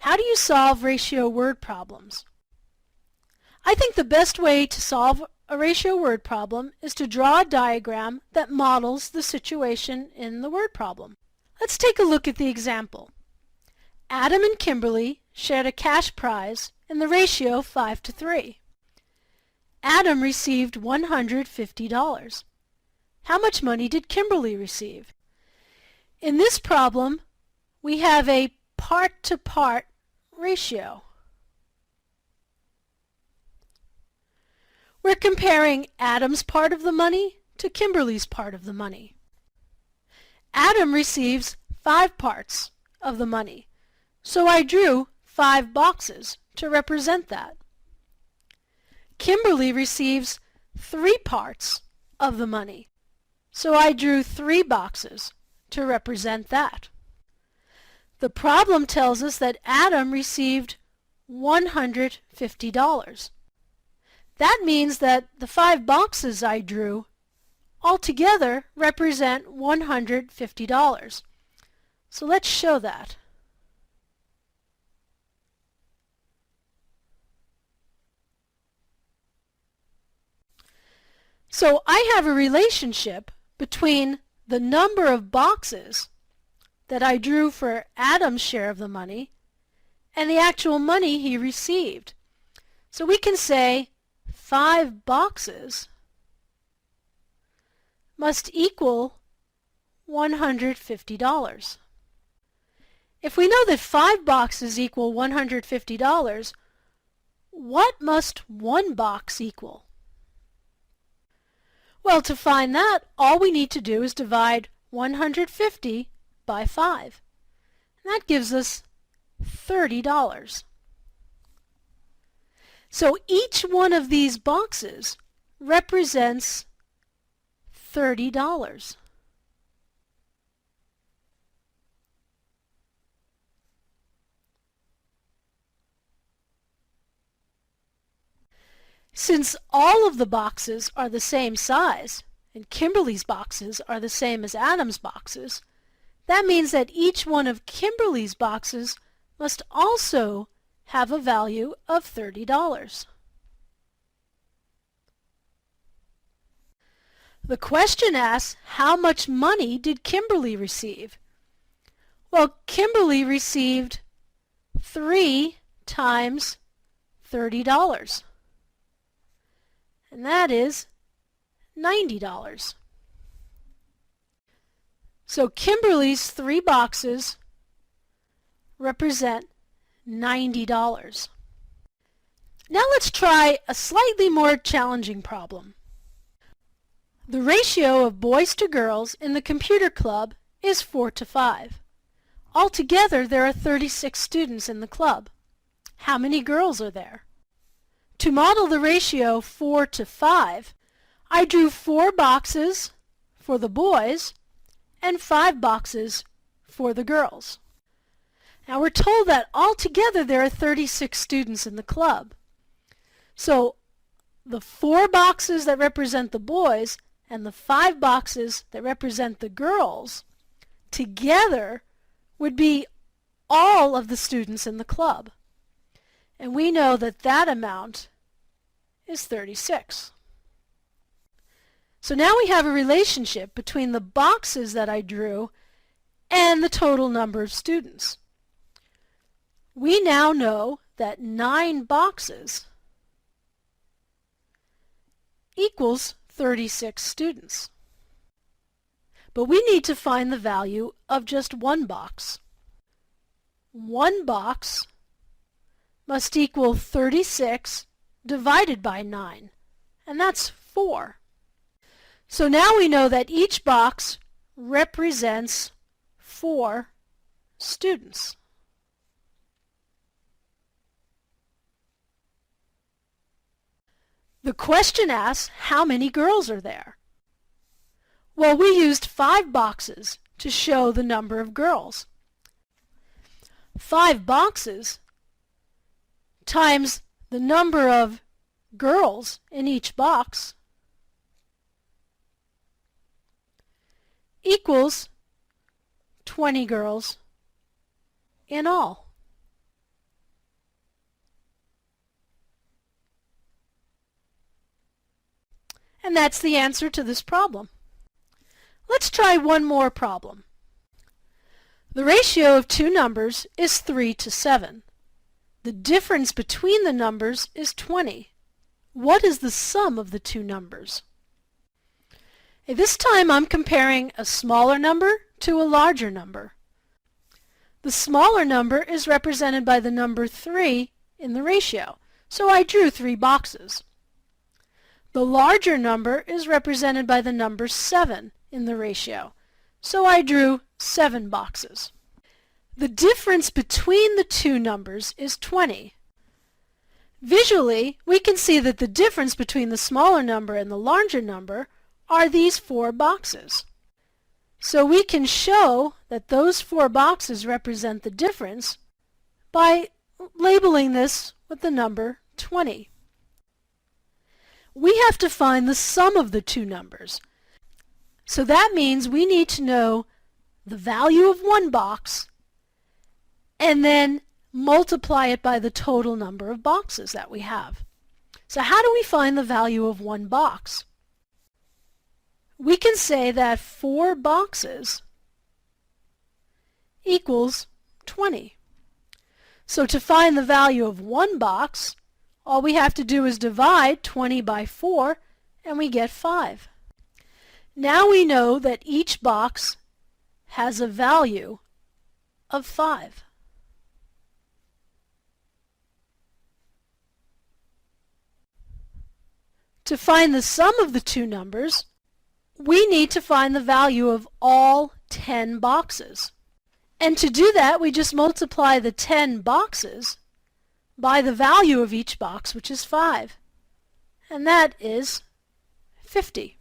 How do you solve ratio word problems? I think the best way to solve a ratio word problem is to draw a diagram that models the situation in the word problem. Let's take a look at the example. Adam and Kimberly shared a cash prize in the ratio 5-3. Adam received $150. How much money did Kimberly receive? In this problem, we have a part-to-part ratio. We're comparing Adam's part of the money to Kimberly's part of the money. Adam receives 5 parts of the money, so I drew 5 boxes to represent that. Kimberly receives 3 parts of the money, so I drew 3 boxes to represent that. The problem tells us that Adam received $150. That means that the 5 boxes I drew altogether represent $150. So let's show that. So I have a relationship between the number of boxes that I drew for Adam's share of the money and the actual money he received. So we can say 5 boxes must equal $150. If we know that 5 boxes equal $150, what must 1 box equal? Well, to find that, all we need to do is divide 150 by 5. And that gives us $30. So each one of these boxes represents $30. Since all of the boxes are the same size, and Kimberly's boxes are the same as Adam's boxes, that means that each one of Kimberly's boxes must also have a value of $30. The question asks, how much money did Kimberly receive? Well, Kimberly received 3 times $30. And that is $90. So Kimberly's 3 boxes represent $90. Now let's try a slightly more challenging problem. The ratio of boys to girls in the computer club is 4-5. Altogether, there are 36 students in the club. How many girls are there? To model the ratio 4-5, I drew 4 boxes for the boys and 5 boxes for the girls. Now we're told that altogether there are 36 students in the club. So the 4 boxes that represent the boys and the 5 boxes that represent the girls together would be all of the students in the club. And we know that that amount is 36. So now we have a relationship between the boxes that I drew and the total number of students. We now know that 9 boxes equals 36 students. But we need to find the value of just 1 box. 1 box must equal 36 divided by 9, and that's 4. So now we know that each box represents 4 students. The question asks, how many girls are there? Well, we used 5 boxes to show the number of girls. 5 boxes times the number of girls in each box equals 20 girls in all. And that's the answer to this problem. Let's try one more problem. The ratio of two numbers is 3 to 7. The difference between the numbers is 20. What is the sum of the two numbers? This time I'm comparing a smaller number to a larger number. The smaller number is represented by the number 3 in the ratio, so I drew 3 boxes. The larger number is represented by the number 7 in the ratio, so I drew 7 boxes. The difference between the two numbers is 20. Visually, we can see that the difference between the smaller number and the larger number are these 4 boxes. So we can show that those 4 boxes represent the difference by labeling this with the number 20. We have to find the sum of the two numbers. So that means we need to know the value of one box and then multiply it by the total number of boxes that we have. So how do we find the value of one box? We can say that 4 boxes equals 20. So to find the value of one box, all we have to do is divide 20 by 4 and we get 5. Now we know that each box has a value of 5. To find the sum of the two numbers, we need to find the value of all 10 boxes. And to do that, we just multiply the 10 boxes by the value of each box, which is 5. And that is 50.